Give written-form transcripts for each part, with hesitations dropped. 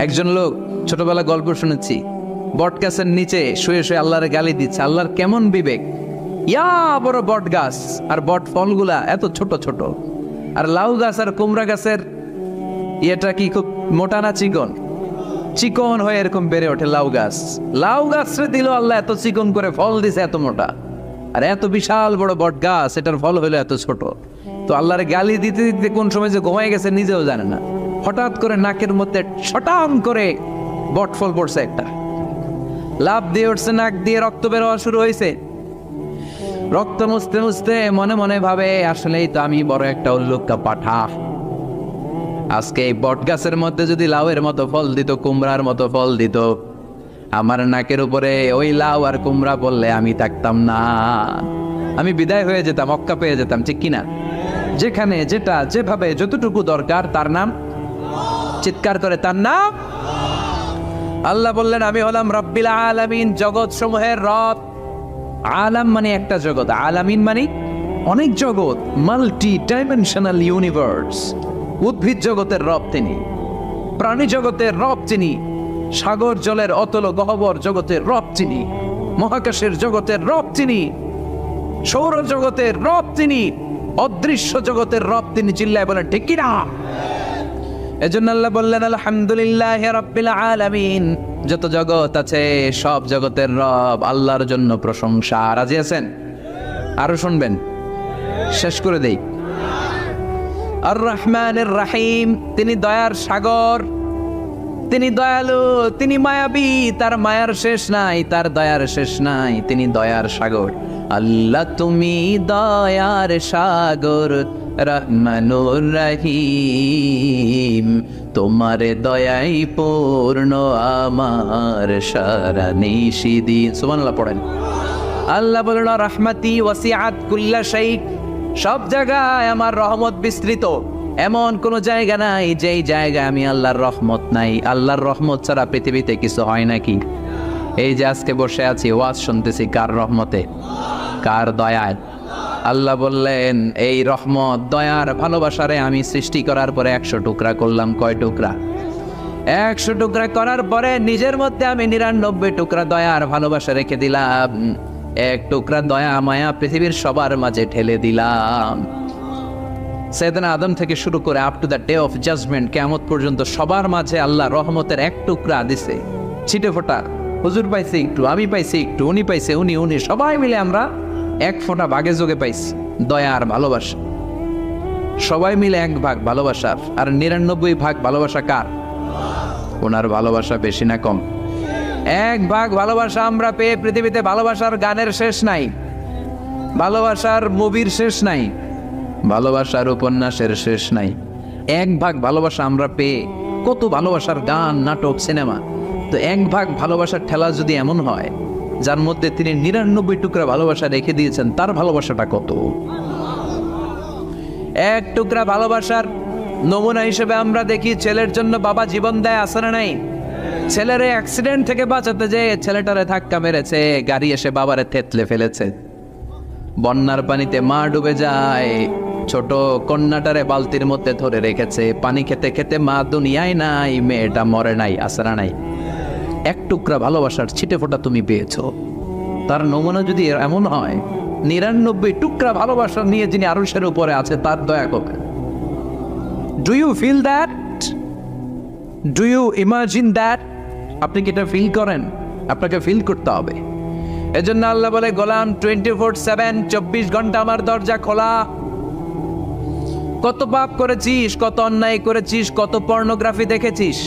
একজন লোক ছোটবেলা গল্প শুনেছি, বট গাছের নিচে শুয়ে শুয়ে আল্লাহর গালি দিচ্ছে। আল্লাহর কেমন বিবেক, ইয়া বড় বট গাছ আর বট ফলগুলা এত ছোট ছোট, আর লাউ গাছ আর কুমড়া গাছের ইয়েটা কি খুব মোটা না চিকন? চিকন হয়ে এরকম বেড়ে ওঠে লাউ গাছ। লাউ গাছরে দিল আল্লাহ এত চিকন করে, ফল দিছে এত মোটা। আর এত বিশাল বড় বট গাছ, এটার ফল হলো এত ছোট। তো আল্লাহর গালি দিতে দিতে কোন সময় যে ঘুমাই গেছে নিজেও জানে না। হঠাৎ করে নাকের মধ্যে ছটাম করে বট ফল পড়ছে একটা, লাভ দিয়ে উঠছে, নাক দিয়ে রক্ত বের হওয়া শুরু হয়েছে। রক্ত মুছতে মুছতে মনে মনে ভাবে, আসলেই তো আমি বড় একটা উল্লুকা পাঠা। আজকে এই বট গাছের মধ্যে যদি লাউয়ের মতো ফল দিত, কুমড়ার মতো ফল দিত, আমার নাকের উপরে ওই লাউ আর কুমড়া বললে আমি থাকতাম না, আমি বিদায় হয়ে যেতাম, অক্কা পেয়ে যেতাম, ঠিক কিনা? যেখানে যেটা যেভাবে যতটুকু দরকার তার নাম, চিৎকার করে তার নাম। আল্লাহ বললেন আমি হলাম রব্বিল আলামিন, জগৎ সমূহের রব। আলাম মানে একটা জগৎ, আলামিন মানে অনেক জগৎ, মাল্টি ডাইমেনশনাল ইউনিভার্স। উদ্ভিদ জগতের রব তিনি, প্রাণী জগতের রব তিনি, সাগর জলের অতল গহ্বর জগতের রব তিনি, মহাকাশের জগতের রব তিনি, সৌর জগতের রব তিনি, অদৃশ্য জগতের রব তিনি। চিল্লায় বলেন ঠিক কিনা? এজন্য আল্লাহ বললেন আলহামদুলিল্লাহি রাব্বিল আলামিন, যত জগৎ আছে সব জগতের রব আল্লাহর জন্য প্রশংসা। রাজি আছেন? আরো শুনবেন, শেষ করে দেই। আর রহমানের রাহিম, তিনি দয়ার সাগর, তিনি দয়ালু, তিনি মায়াবী, তার মায়ার শেষ নাই, তার দয়ার শেষ নাই, তিনি দয়ার সাগর। আল্লাহ তুমি দয়ার সাগর, রহমানুর রহিম, তোমার দয়াই পূর্ণ আমার সারা নিশিদিন। সুবহানাল্লাহ পড়েন। আল্লাহ বলেন রাহমাতি ওয়াসিআত কুল্লা শাই, সব জায়গায় আমার রহমত বিস্তৃত, এমন কোন জায়গা নাই যেই জায়গায় আমি আল্লাহর রহমত নাই। আল্লাহর রহমত ছাড়া পৃথিবীতে কিছু হয় নাকি? এই যে আজকে বসে আছি, ওয়াজ শুনতেছি, কার রহমতে, কার দয়ায়? আল্লাহ বললেন এই রহমত, দয়ার, ভালোবাসারে আমি সৃষ্টি করার পরে 100 টুকরা করলাম। কয় টুকরা? 100 টুকরা করার পরে নিজের মধ্যে আমি 99 টুকরা দয়ার ভালোবাসা রেখে দিলাম। 1 টুকরা দয়া মায়া পৃথিবীর সবার মাঝে ঠেলে দিলাম। সাইয়েদনা আদম থেকে শুরু করে up to the day of judgement, কিয়ামত পর্যন্ত সবার মাঝে আল্লাহ রহমতের 1 টুকরা দিছে, ছিটে ফোঁটা। হুজুর পাইছে একটু, আমি পাইছি একটু, উনি পাইছে, উনি, সবাই মিলে আমরা 1 ফোঁটা ভাগে যোগে পাইছি দয়া আর ভালোবাসা। সবাই মিলে 1 ভাগ ভালোবাসার, আর 99 ভাগ ভালোবাসা কার? ওনার ভালোবাসা বেশি না কম? 1 ভাগ ভালোবাসা আমরা পেয়ে পৃথিবীতে ভালোবাসার গানের শেষ নাই, ভালোবাসার মুভির শেষ নাই, ভালোবাসার উপন্যাসের শেষ নাই। 1 ভাগ ভালোবাসা আমরা পেয়ে কত ভালোবাসার গান, নাটক, সিনেমা। তো 1 ভাগ ভালোবাসার ঠেলা যদি এমন হয়, যার মধ্যে তিনি 99 টুকরা ভালোবাসা রেখে দিয়েছেন, তার ভালোবাসাটা কত? 1 টুকরা ভালোবাসার নমুনা হিসেবে আমরা দেখি ছেলের জন্য বাবা জীবন দেয়, আছে না নাই? ছেলের অ্যাক্সিডেন্ট থেকে বাঁচাতে যে ছেলেটারে ধাক্কা মেরেছে, গাড়ি এসে বাবারে থেতলে ফেলেছে। বন্যার পানিতে মা ডুবে যায়, ছোট কন্যাটারে বালতির মধ্যে ধরে রেখেছে, পানি খেতে খেতে মা দুনিয়ায় নাই, মেয়েটা মরে নাই, আছে না নাই? 1 টুকরা ভালোবাসার ছিটে ফোঁটা তুমি পেয়েছো। তার নমুনা যদি এমন হয়, 99 টুকরা ভালোবাসা নিয়ে যিনি আরশের উপরে আছে, তার দয়া কবে? Do you feel that? Do you imagine that? আপনি কি এটা ফিল করেন? আপনাকে ফিল করতে হবে। এজন্য আল্লাহ বলে গোলাম 24/7, 24 ঘন্টা আমার দরজা খোলা। কত পাপ করেছিস, কত অন্যায় করেছিস, কত পর্নোগ্রাফি দেখেছিস,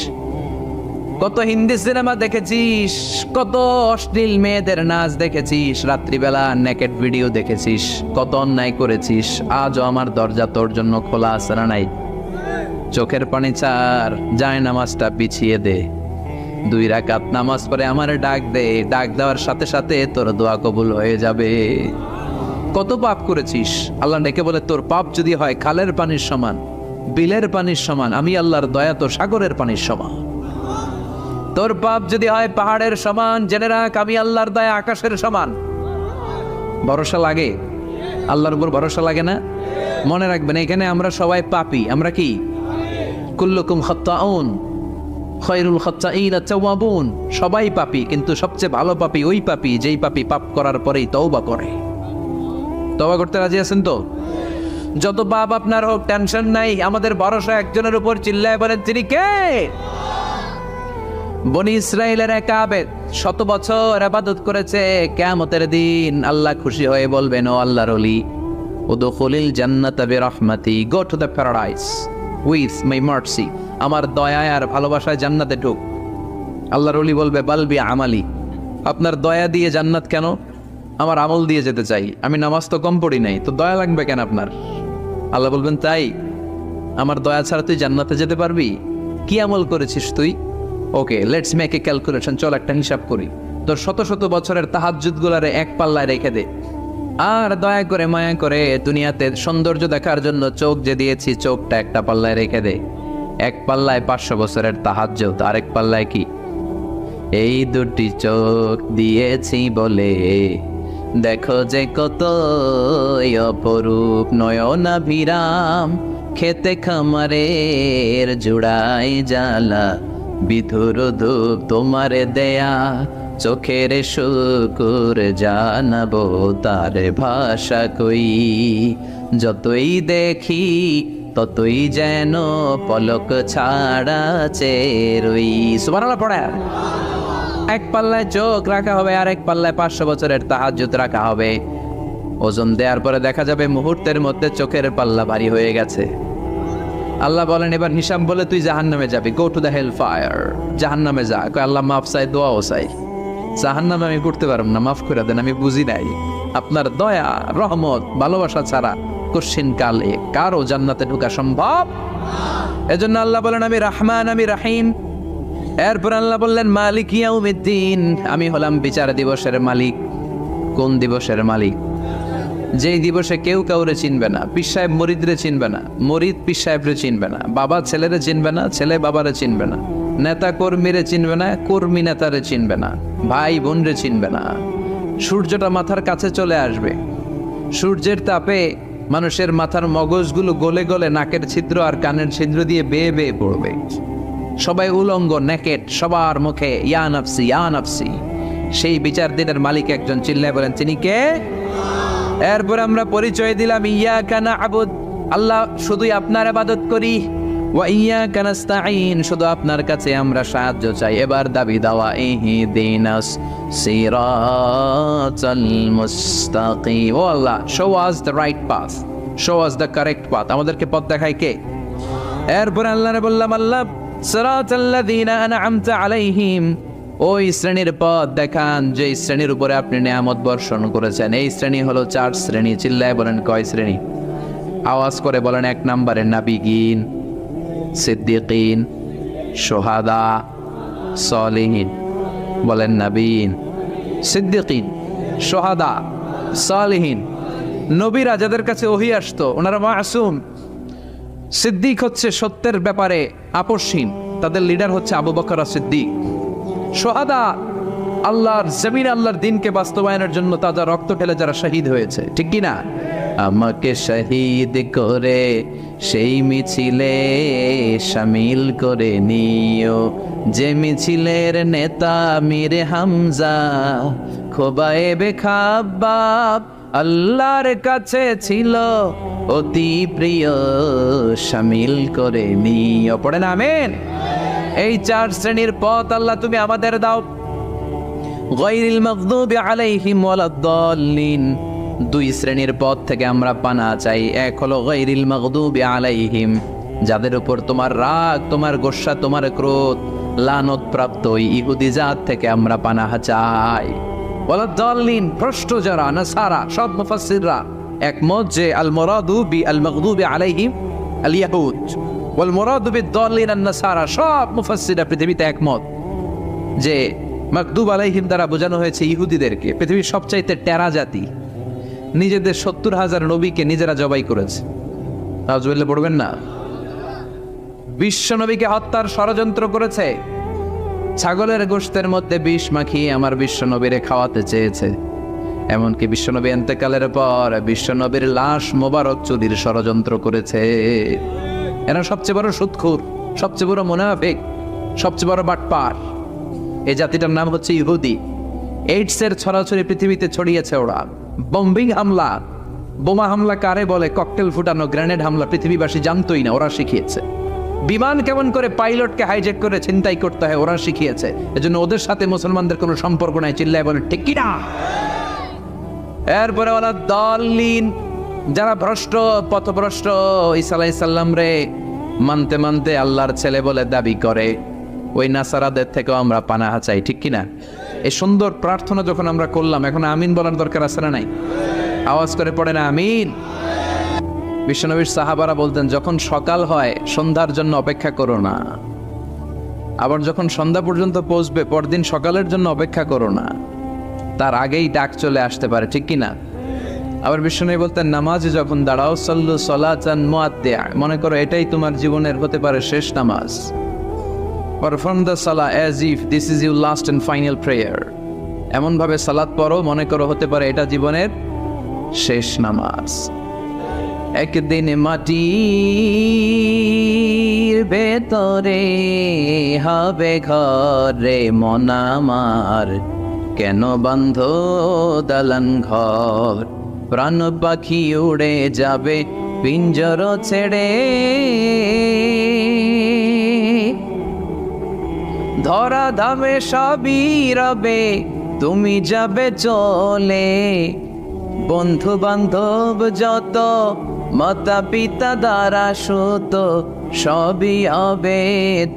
কত হিন্দি সিনেমা দেখেছিস, কত অশ্লীল মেয়েদের নাচ দেখেছিস, রাত্রিবেলা নেকেড ভিডিও দেখেছিস, কত অন্যায় করেছিস, আজও আমার দরজা তোর জন্য খোলা আছে না নাই? চোখের পানি ছাড়, যায় নামাজটা পিছিয়ে দে, 2 রাকাত নামাজ পড়ে আমারে ডাক দে, ডাক দেওয়ার সাথে সাথে তোর দোয়া কবুল হয়ে যাবে। কত পাপ করেছিস, আল্লাহ ডেকে বলে তোর পাপ যদি হয় খালের পানির সমান, বিলের পানির সমান, আমি আল্লাহর দয়া তো সাগরের পানির সমান। তোর পাপ যদি হয় পাহাড়ের সমান, জেনে রাখ আমি আল্লাহর দয়া আকাশের সমান। ভরসা লাগে? আল্লাহর উপর ভরসা লাগে না? মনে রাখবেন এখানে আমরা সবাই পাপী। আমরা কি? কুল্লুকুম খাত্তাউন, খায়রুল খাত্তাঈন আত-তাওয়াবুন। সবাই পাপী, কিন্তু সবচেয়ে ভালো পাপী ওই পাপী যেই পাপী পাপ করার পরেই তওবা করে। তওবা করতে রাজি আছেন তো? যত পাপ আপনার হোক, টেনশন নাই, আমাদের ভরসা একজনের উপর। চিল্লায় বলেন, তিনি কে? বনি ইসরাইলের এক আবেদ 100 বছর ইবাদত করেছে। কিয়ামতের দিন আল্লাহ খুশি হয়ে বলবেন, ও আল্লাহর ওলি, উদখুলিল জান্নাতা বিরহমাতি, go to the paradise with my mercy. আমার দয়ায় আর ভালোবাসায় জান্নাতে ঢুক। আল্লাহর ওলি বলবে, বালবি আমালি, আপনার দয়া দিয়ে জান্নাত কেন? আমার আমল দিয়ে যেতে চাই, আমি নামাজ তো কম পড়ি নাই, তো দয়া লাগবে কেন আপনার? আল্লাহ বলবেন, তাই? আমার দয়া ছাড়া তুই জান্নাতে যেতে পারবি? কি আমল করেছিস তুই? ওকে, লেটস মেক এ ক্যালকুলেশন, চল একটা হিসাব করি। তোর শত শত বছরের তাহাজ্জুদ গুলারে এক পাল্লায় রেখে দে, আর দয়া করে মায়া করে দুনিয়াতে সৌন্দর্য দেখার জন্য চোখ যে দিয়েছি, চোখটা একটা পাল্লায় রেখে দে। এক পাল্লায় 500 বছরের তাহাজ্জুদ, আরেক পাল্লায় কি? এই দুটি চোখ দিয়েছি বলে দেখো যে কত অপরূপ নয়নাভিরাম, খেতে খামারের জুড়াই জ্বালা, বিধুর ধূপ তোমারে দেয়া, চোখের শুকুর জানাবো তার ভাষা কই। যতই দেখি ততই যেন পলক ছাড়া চেরই। সুবহানাল্লাহ পড়ে। এক পাল্লায় চোখ রাখা হবে, আর এক পাল্লায় 500 বছরের তাহাজ্জুদ রাখা হবে। ওজন দেওয়ার পরে দেখা যাবে মুহূর্তের মধ্যে চোখের পাল্লা ভারী হয়ে গেছে। আল্লাহ বলেন, এবার হিসাব বলে তুই জাহান্নামে যাবি, go to the hell fire, জাহান্নামে যা। কয় আল্লাহ মাফ চাই, দোয়াও চাই, জাহান্নামে আমি করতে পারব না, মাফ করে দেন, আমি বুঝি নাই। আপনার দয়া, রহমত, ভালোবাসা ছাড়া কশিন কালে কারো জান্নাতে ঢোকা সম্ভব? এজন্য আল্লাহ বলেন, আমি রহমান, আমি রহিম। এরপর আল্লাহ বললেন, মালিক ইয়াউমিদ্দিন, আমি হলাম বিচার দিবসের মালিক। কোন দিবসের মালিক? যেই দিবসে কেউ কাউরে চিনবে না, পীর সাহেব মরিদরে চিনবে না, মরিদ পীর সাহেবরে চিনবে না, বাবা ছেলেরে চিনবে না, ছেলে বাবারে চিনবে না, নেতা কর্মীরে চিনবে না, কর্মী নেতারে চিনবে না, ভাই বোনরে চিনবে না। সূর্যটা মাথার কাছে চলে আসবে, সূর্যের তাপে মানুষের মাথার মগজগুলো গলে গলে নাকের ছিদ্র আর কানের ছিদ্র দিয়ে বেয়ে বেয়ে পড়বে। সবাই উলঙ্গ, নেকেট, সবার মুখে ইয়া নাফসি ইয়া নাফসি। সেই বিচার দিনের মালিক একজন, চিল্লায় বলেন, তিনি কে? এরপর আমরা পরিচয় দিলাম, ইয়াকা না'বুদ, আল্লাহ শুধুই আপনার ইবাদত করি, ওয়া ইয়াকা নাস্তাঈন, শুধু আপনার কাছে আমরা সাহায্য চাই। এবার দাবি দাওয়া, ইহদিনাস সিরাতাল মুস্তাকিম, ও Allah show us the right path, show us the correct path, আমাদেরকে পথ দেখায় কে? এরপর আল্লাহরে বললাম, আল্লাহ সিরাতাল্লাযীনা আন'আমতা আলাইহিম, ওই শ্রেণীর পথ দেখান যে শ্রেণীর উপরে আপনি নিয়ামত বর্ষণ করেছেন। এই শ্রেণী হলো 4 শ্রেণী। চিল্লায় বলেন, কয় শ্রেণী? আওয়াজ করে বলেন। 1 নম্বরে নাবিগিন, সিদ্দিকিন, শুহাদা, সালিহিন। বলেন, নাবিগিন, সিদ্দিকিন, শুহাদা, সালিহিন। নবীরা যাদের কাছে ওহী আসতো ওনারা মাসুম। সিদ্দিক হচ্ছে সত্যের ব্যাপারে আপোষহীন, তাদের লিডার হচ্ছে আবু বকর সিদ্দিক। শুহাদা আল্লাহর জমিনে আল্লাহর দ্বীনকে বাস্তবায়নের জন্য তাজা রক্ত ঢেলে যারা শহীদ হয়েছে, ঠিক কি না? আমাকে শহীদ করে সেই মিছিলে শামিল করে নিও, যে মিছিলের নেতা মীর হামজা, খোবায়েবে খাব্বাব আল্লাহর কাছে ছিল অতি প্রিয়, শামিল করে নিও। পড়েন আমিন। এই 4 শ্রেণীর পথ আল্লাহ তুমি আমাদের দাও। গায়রিল মাগদুবি আলাইহিম ওয়ালাদ-দাল্লিন, 2 শ্রেণীর পথ থেকে আমরা পানা চাই। এক হলো গায়রিল মাগদুবি আলাইহিম, যাদের উপর তোমার রাগ, তোমার গোসা, তোমার ক্রোধ, লানত প্রাপ্ত ওই ইহুদি জাত থেকে আমরা পানাহ চাই। ওয়ালাদ-দাল্লিন, ভ্রষ্ট যারা, নাসারা। সব মুফাসসিররা একমত যে আল মুরাদু বি আল মাগদুবি আলাইহিম আল ইয়াহুদ ওয়াল মুরাদু বিদ-দাল্লিন আন-নাসারা। সব মুফাসসিররা পৃথিবীতে একমত যে মাগদুব আলাইহিম দ্বারা বোঝানো হয়েছে ইহুদিদেরকে। পৃথিবীর সবচাইতে টেরা জাতি, নিজেদের 70,000 নবীকে নিজেরা জবাই করেছে। নাউজুবিল্লাহ পড়বেন না? বিশ্ব নবীকে হত্যার ষড়যন্ত্র করেছে। ছাগলের গোশতের মধ্যে বিষ মাখিয়ে আমার বিশ্ব নবীরে খাওয়াতে চেয়েছে। এমনকি বিশ্বনবী ইন্তেকালের পর বিশ্বনবীর লাশ মোবারক চুরির ষড়যন্ত্র করেছে। এরা সবচেয়ে বড় সুদখোর, সবচেয়ে বড় মুনাফিক। সবচেয়ে বড় বাটপার। এই জাতিটার নাম হচ্ছে ইহুদি। এইডসের ছড়াছড়ি পৃথিবীতে ছড়িয়েছে ওরা। বম্বিং হামলা, বোমা হামলা কারে বলে, ককটেল ফুটানো, গ্রেনেড হামলা পৃথিবীবাসী জানতোই না, ওরা শিখিয়েছে। বিমান কেমন করে পাইলটকে হাইজ্যাক করে ছিনতাই করতে হয় ওরা শিখিয়েছে। এজন্য ওদের সাথে মুসলমানদের কোনো সম্পর্ক নাই। চিল্লায় বলে ঠিক কি না? এরপরে ওরা দলিন, যারা ভ্রষ্ট, পথভ্রষ্ট, ঈসা আলাইহিস সালাম রে মানতে মানতে আল্লাহর ছেলে বলে দাবি করে, ওই নাসারাদের থেকেও আমরা পানাহা চাই। ঠিক কিনা? এই সুন্দর প্রার্থনা যখন আমরা করলাম, এখন আমিন বলার দরকার আছে না নাই? আওয়াজ করে পড়ে না আমিন। বিশ্বনবীর সাহাবারা বলতেন, যখন সকাল হয় সন্ধ্যার জন্য অপেক্ষা করো না, আবার যখন সন্ধ্যা পর্যন্ত পৌঁছবে পরদিন সকালের জন্য অপেক্ষা করো না, তার আগেই ডাক চলে আসতে পারে। ঠিক কিনা? আবার বিশ্বনবী বলতেন, নামাজে যখন দাঁড়াও সাল্লু সালাতান মুআদ্দিয়া, মনে করো এটাই তোমার জীবনের হতে পারে শেষ নামাজ। Perform the Salah as if this is your last and final prayer. এমনভাবে সালাত পড়ো মনে করো হতে পারে এটা জীবনের শেষ নামাজ। একদিন মাটির ভেতরে হবে ঘরে মন আমার, কেন বান্ধ দালান ঘর, প্রাণ পাখি উড়ে যাবে পিঞ্জর ছেড়ে, ধরা ধামে সবই রবে তুমি যাবে চলে, বন্ধু বান্ধব যত মাতা পিতা দ্বারা সুত সবই হবে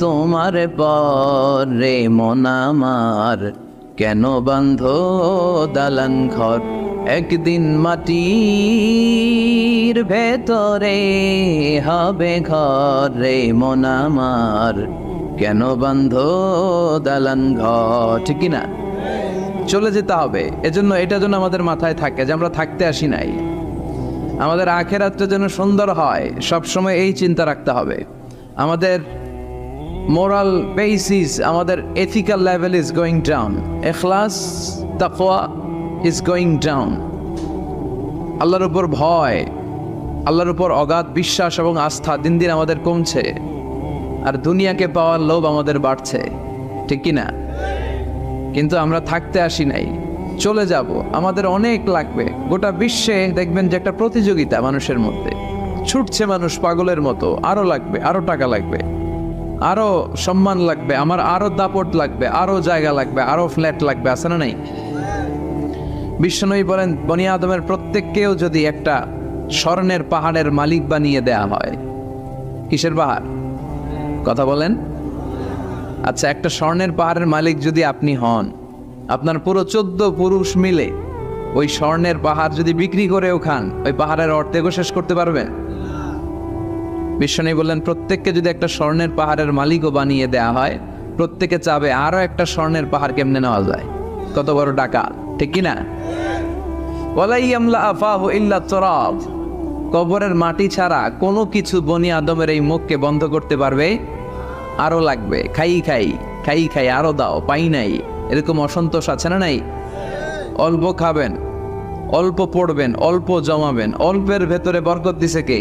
তোমার পরে মন আমার, কেন বান্ধ দালান ঘর, একদিন মাটির ভেতরে হবে ঘরে মন আমার, কেন বান্ধ দালান ঘর। ঠিক কিনা? চলে যেতে হবে। এজন্য এটা যেন আমাদের মাথায় থাকে যে আমরা থাকতে আসি নাই, আমাদের আখিরাতটা যেন সুন্দর হয়, সবসময় এই চিন্তা রাখতে হবে। আমাদের মোরাল বেসিস, আমাদের ethical level is going down, ইখলাস তাকওয়া ইজ গোয়িং ডাউন। আল্লাহর উপর ভয়, আল্লাহর উপর অগাধ বিশ্বাস এবং আস্থা দিন দিন আমাদের কমছে, আর দুনিয়াকে পাওয়ার লোভ আমাদের বাড়ছে। ঠিক কি না? কিন্তু আমরা থাকতে আসি নাই, চলে যাব। আমাদের অনেক লাগবে। গোটা বিশ্বে দেখবেন যে একটা প্রতিযোগিতা মানুষের মধ্যে, ছুটছে মানুষ পাগলের মতো, আরো লাগবে, আরো টাকা লাগবে, আরো সম্মান লাগবে, আমার আরো দাপট লাগবে, আরো জায়গা লাগবে, আরো ফ্ল্যাট লাগবে। আছে না নাই? বিশ্বনবী বলেন, বনি আদমের প্রত্যেককেও যদি একটা স্বর্ণের পাহাড়ের মালিক বানিয়ে দেয়া হয়। কিসের পাহাড়? কথা বলেন। আচ্ছা, একটা স্বর্ণের পাহাড়ের মালিক যদি আপনি হন, আপনার পুরো 14 পুরুষ মিলে ওই স্বর্ণের পাহাড় যদি বিক্রি করেও খান, ওই পাহাড়ের অর্ধেকও শেষ করতে পারবেন? বিশ্বনবী বললেন, প্রত্যেককে যদি একটা স্বর্ণের পাহাড়ের মালিকও বানিয়ে দেয়া হয়, প্রত্যেকে চাবে আরো একটা স্বর্ণের পাহাড় কেমনে নেওয়া যায়। কত বড় টাকা! ঠিক কিনা? ওয়ালা ইয়ামলা আফাহু ইল্লা তুরাব, কবরের মাটি ছাড়া কোনো কিছু বনি আদমের এই মুখকে বন্ধ করতে পারবে? আরো লাগবে, খাই খাই খাই খাই, আরো দাও, পাই নাই, এরকম অসন্তোষ আছে না নাই? অল্প খাবেন, অল্প পড়বেন, অল্প জমাবেন, অল্পের ভেতরে বরকত দিছে কে?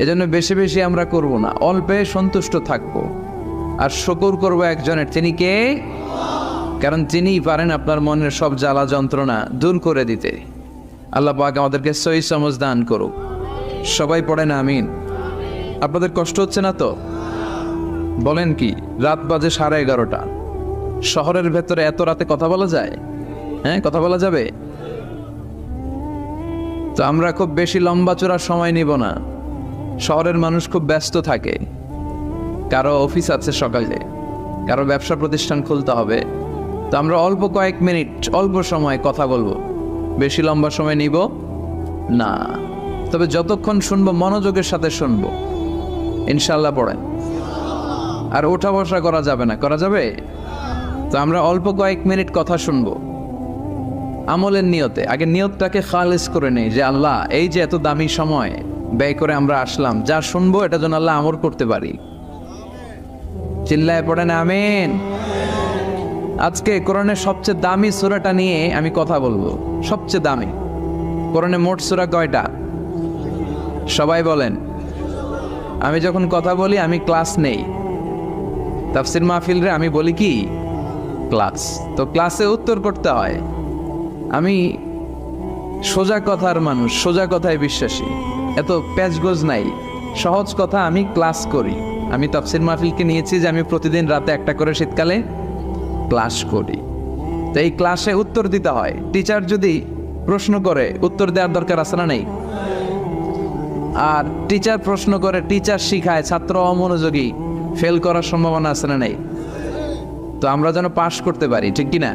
এজন্য বেশি বেশি আমরা করব না, অল্পে সন্তুষ্ট থাকবো, আর শুকর করবো একজনের। তিনি কে? কারণ তিনিই পারেন আপনার মনের সব জ্বালা যন্ত্রণা দূর করে দিতে। আল্লাহ পাক আমাদেরকে সহি সমঝ দান করুক। সবাই পড়েন আমিন। আপনাদের কষ্ট হচ্ছে না তো? বলেন কি, রাত বাজে 11:30, শহরের ভেতরে এত রাতে কথা বলা যায়? হ্যাঁ, কথা বলা যাবে? তো আমরা খুব বেশি লম্বা চড়া সময় নিব না। শহরের মানুষ খুব ব্যস্ত থাকে, কারো অফিস আছে সকালে, কারো ব্যবসা প্রতিষ্ঠান খুলতে হবে। তো আমরা অল্প কয়েক মিনিট, অল্প সময় কথা বলবো, বেশি লম্বা সময় নিব না। তবে যতক্ষণ শুনবো মনোযোগের সাথে শুনবো, ইনশাল্লাহ পড়েন। আর ওঠা বসা করা যাবে না। করা যাবে? তো আমরা অল্প কয়েক মিনিট কথা শুনবো আমলের নিয়তে। আগে নিয়তটাকে খালিস করে নেই যে আল্লাহ, এই যে এত দামি সময় ব্যয় করে আমরা আসলাম, যা শুনবো এটা যেন আল্লাহ আমল করতে পারি। চিল্লায় পড়েন আমিন। আজকে কোরআনের সবচেয়ে দামি সূরাটা নিয়ে আমি কথা বলবো। সবচেয়ে দামি। কোরআনে মোট সূরা কয়টা? সবাই বলেন। আমি যখন কথা বলি আমি ক্লাস নেই, তাফসির মাহফিলরে আমি বলি কি ক্লাস, তো ক্লাসে উত্তর করতে হয়। আমি সোজা কথার মানুষ, সোজা কথায় বিশ্বাসী, এত প্যাচগোজ নাই, সহজ কথা। আমি ক্লাস করি। আমি তাফসির মাহফিলকে নিয়েছি যে আমি প্রতিদিন রাতে একটা করে শীতকালে ক্লাস করি। তো এই ক্লাসে উত্তর দিতে হয়। টিচার যদি প্রশ্ন করে উত্তর দেওয়ার দরকার আছে না নেই? আর টিচার প্রশ্ন করে, টিচার শিখায়, ছাত্র অমনোযোগী, ফেল করার সম্ভাবনা আছে না নেই? তো আমরা যেন পাস করতে পারি, ঠিক কিনা?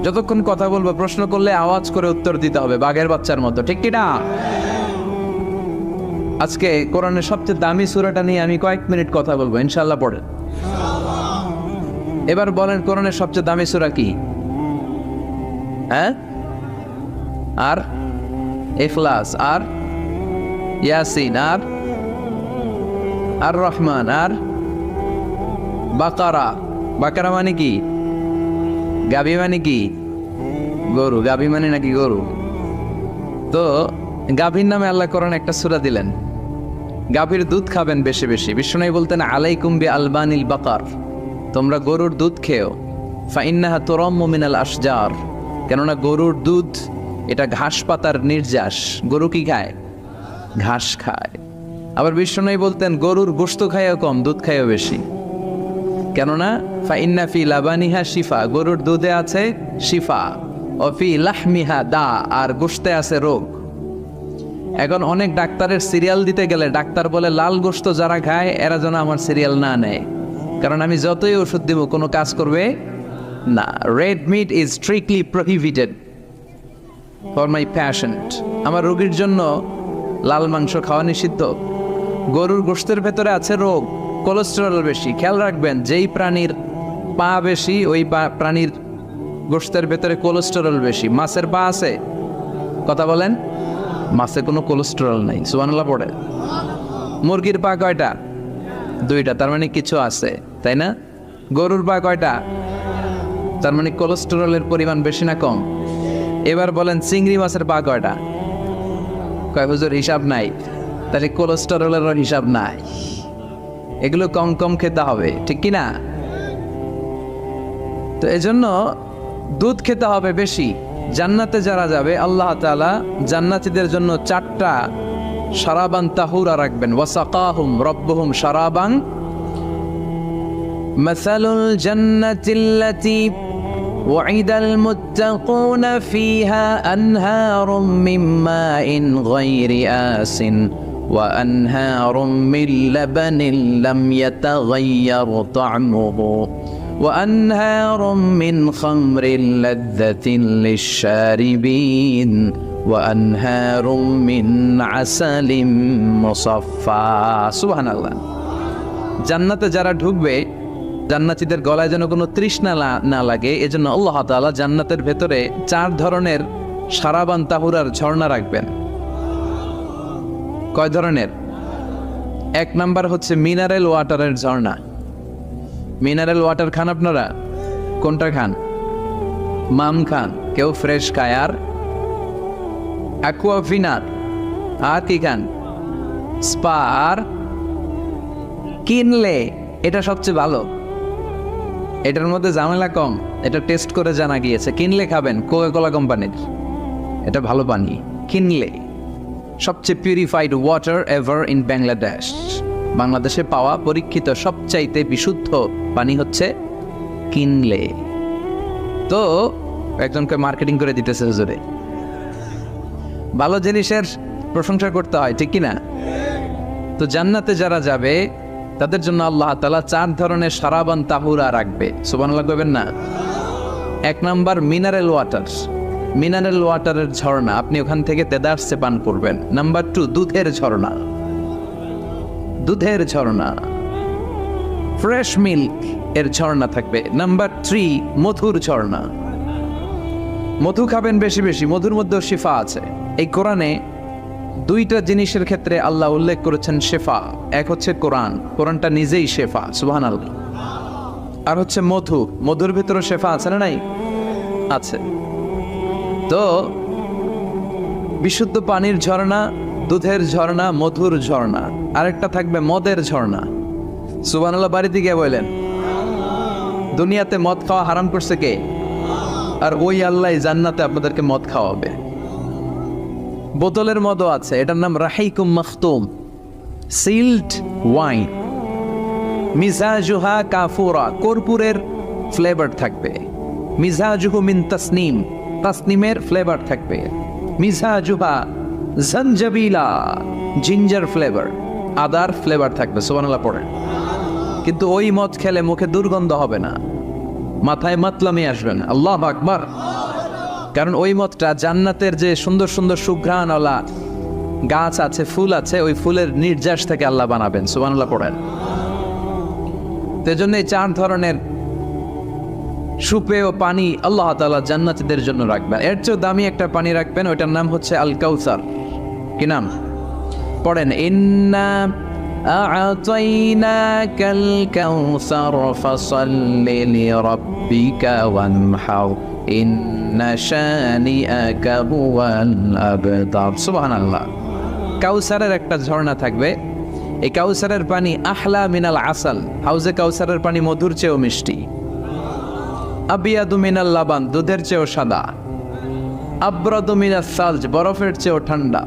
যতক্ষণ কথা বলবো, প্রশ্ন করলে আওয়াজ করে উত্তর দিতে হবে, বাঘের বাচ্চার মতো, ঠিক কিনা? আজকে কোরআনের সবচেয়ে দামি সূরাটা নিয়ে আমি কয়েক মিনিট কথা বলবো, ইনশাআল্লাহ। পড়েন এবার, বলেন কোরআনের সবচেয়ে দামি সূরা কি? হ্যাঁ? আর ইখলাস, আর ইয়াসিন, আর রহমান, আর বাকারা। বাকারা মানে কি? গাভী মানে কি? গরু। গাভী মানে নাকি গরু? তো গাভীর নামে আল্লাহ কোরআন একটা সূরা দিলেন। গাভীর দুধ খাবেন বেশি বেশি। বিশ্বনবী বলতেন আলাইকুম বি আলবানিল বাকার, তোমরা গরুর দুধ খেও। ফাইন্নাহা তুরাম্মু মিনাল আশজার, কেননা গরুর দুধ এটা ঘাস পাতার নির্যাস। গরু কি খায়? ঘাস খায়। আবার বিশ্বনবী বলতেন গরুর গোশত খায়ও কম, দুধ খায়ও বেশি, কেননা ফাইন্না ফি লাবানিহা শিফা, গরুর দুধে আছে শিফা, ও ফি লাহমিহা দা, আর গোশতে আছে রোগ। এখন অনেক ডাক্তারের সিরিয়াল দিতে গেলে ডাক্তার বলে লাল গোশত যারা খায় এরা যেন আমার সিরিয়াল না নেয়, কারণ আমি যতই ওষুধ দিব কোনো কাজ করবে না। Red meat is strictly prohibited for my patient. আমার রোগীর জন্য লাল মাংস খাওয়া নিষিদ্ধ। গরুর গোশতের ভেতরে আছে রোগ, কোলেস্টেরল বেশি। খেয়াল রাখবেন, যেই প্রাণীর পা বেশি ওই প্রাণীর গোশতের ভেতরে কোলেস্টেরল বেশি। মাছের পা আছে? কথা বলেন। মাছে কোনো কোলেস্টেরল নাই, সুবহানাল্লাহ পড়ে। মুরগির পা কয়টা? দুইটা, তার মানে কিছু আছে, তাই না? গরুর পা কয়টা? তার মানে কোলেস্টেরলের পরিমাণ বেশি না কম? এবার বলেন চিংড়ি মাছের পা কয়টা? কয় হুজুর হিসাব নাই। তাহলে কোলেস্টেরলেরও হিসাব নাই। এগুলো কম কম খেতে হবে, ঠিক কি না? তো এজন্য দুধ খেতে হবে বেশি। জান্নাতে যারা যাবে আল্লাহ তাআলা জান্নাতীদের জন্য 4টা শারাবান তাহুরা রাখবেন। ওয়াসাকাহুম রাব্বুহুম শারাবান মাসালুল জান্নাতিল্লাতী ওয়াইদাল মুত্তাকুনা ফিহা আনহারুম মিন মাইন গায়রি আসিন ওয়া আনহারুম মিন লাবানিন লাম ইয়াতাগায়্যার তা'মুহু وأنهار من خمر لذة للشاربين وأنهار من عسل مصفى سبحان الله। জান্নাতে যারা ঢুকবে জান্নাতীদের গলায় যেন কোনো তৃষ্ণা না লাগে, এজন্য আল্লাহ তাআলা জান্নাতের ভেতরে 4 ধরনের শারাবান তাহুরার ঝর্ণা রাখবেন। কয় ধরনের? 1 নাম্বার হচ্ছে মিনারেল ওয়াটারের ঝর্ণা। মিনারেল ওয়াটার খান আপনারা? কোনটা খান? মাম খান, কেউ ফ্রেশ খায়, আর অ্যাকুয়াফিনার, আর কি খান? স্পা, আর কিনলে। এটা সবচেয়ে ভালো, এটার মধ্যে ঝামেলা কম, এটা টেস্ট করে জানা গিয়েছে। কিনলে খাবেন, কোকা-কোলা কোম্পানির, এটা ভালো পানি। কিনলে সবচেয়ে purified water ever in Bangladesh. বাংলাদেশে পাওয়া পরীক্ষিত সবচাইতে বিশুদ্ধ পানি হচ্ছে কিনলে। তো একজনকে মার্কেটিং করে দিতেছে হুজুরে। ভালো জিনিসের প্রশংসা করতে হয়, ঠিক কিনা? তো জান্নাতে যারা যাবে তাদের জন্য আল্লাহ তাআলা 4 ধরনের শারাবান তাহুরা রাখবে। সুবহানাল্লাহ কইবেন না? 1 নাম্বার মিনারেল ওয়াটার, মিনারেল ওয়াটারের ঝর্ণা, আপনি ওখান থেকে দেদারসে পান করবেন। নাম্বার 2 দুধের ঝর্ণা, দুধের ঝর্ণা, ফ্রেশ মিল্ক এর ঝর্ণা থাকবে। নাম্বার 3 মধুর ঝর্ণা, মধু খাবেন বেশি বেশি, মধুর মধ্যেও শিফা আছে। এই কোরআনে 2টা জিনিসের ক্ষেত্রে আল্লাহ উল্লেখ করেছেন শেফা। এক হচ্ছে কোরআন, কোরআনটা নিজেই শেফা, সুবহানাল্লাহ। আর হচ্ছে মধু, মধুর ভিতরে শেফা আছে না নাই? আছে। তো বিশুদ্ধ পানির ঝর্ণা, দুধের ঝর্ণা, মধুর ঝর্ণা। আরেকটা থাকবে মদের ঝর্ণা। সুবহানাল্লাহ বাড়িতে গিয়ে বললেন। দুনিয়াতে মদ খাওয়া হারাম করছে কে? আর ওই আল্লাহ জান্নাতে আপনাদেরকে মদ খাওয়াবে। বোতলের মদও আছে, এটার নাম রাহিকুম মাখতুম, সিল্ড ওয়াইন। মিজাজুহা কাফুরা, কর্পূরের ফ্লেভার থাকবে। মিজাজুহু মিন তাসনিম, তাসনিমের ফ্লেভার থাকবে। মিজাজুহা জানজাবিলা, জিঞ্জার ফ্লেভার, আদার ফ্লেভার থাকবে। সুবহানাল্লাহ পড়েন। কিন্তু ওই মদ খেলে মুখে দুর্গন্ধ হবে না, মাথায় মাতলামি আসবে না। আল্লাহু আকবার। কারণ ওই মদটা জান্নাতের যে সুন্দর সুন্দর সুঘ্রাণওয়ালা গাছ আছে, ফুল আছে, ওই ফুলের নির্যাস থেকে আল্লাহ বানাবেন। সুবহানাল্লাহ পড়েন। সেজন্য এই 4 ধরনের সুপেয় পানি আল্লাহ তাআলা জান্নাতীদের জন্য রাখবেন। এর চেয়ে দামি একটা পানি রাখবেন, ওইটার নাম হচ্ছে আল কাউসার। কি নাম? পড়েন, ইন্না আ'তাইনাকাল কাউসার ফাসাল্লি লিরাব্বিকা ওয়ানহার ইন্না শানিআকা হুয়াল আবতার। সুবহানাল্লাহ। কাউসারের একটা ঝর্ণা থাকবে, এই কাউসারের পানি আহলা মিনাল আসাল, হাউজে কাউসারের পানি মধুর চেয়েও মিষ্টি। আবিয়াদু মিনাল লাবান, দুধের চেয়েও সাদা। আবরাদু মিনাস সালজ, বরফের চেয়েও ঠান্ডা।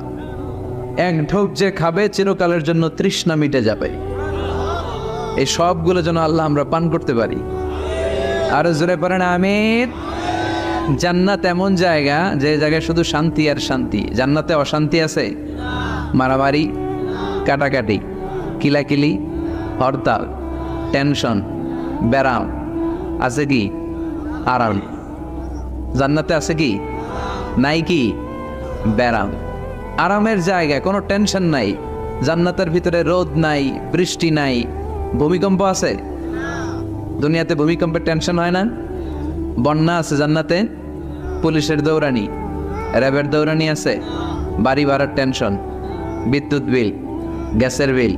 এক ঢোক যে খাবে চিরকালের জন্য তৃষ্ণা মিটে যাবে। এই সবগুলো যেন আল্লাহ আমরা পান করতে পারি। আরো জোরে পড়েন আমিন। জান্নাত এমন জায়গা, যে জায়গায় শুধু শান্তি আর শান্তি। জান্নাতে অশান্তি আছে? মারামারি, কাটাকাটি, কিলাকিলি, হরতাল, টেনশন, ব্যারাম আছে কি? আরাম। জান্নাতে আছে কি? নাই কি? ব্যারাম। আরামের জায়গায় কোনো টেনশন নাই। জান্নাতের ভিতরে রোদ নাই, বৃষ্টি নাই, ভূমিকম্প আছে? দুনিয়াতে ভূমিকম্পের টেনশন হয় না? বন্যা আছে জান্নাতে? পুলিশের দৌড়ানি, র্যাবের দৌড়ানি আছে? বাড়ি ভাড়ার টেনশন, বিদ্যুৎ বিল, গ্যাসের বিল,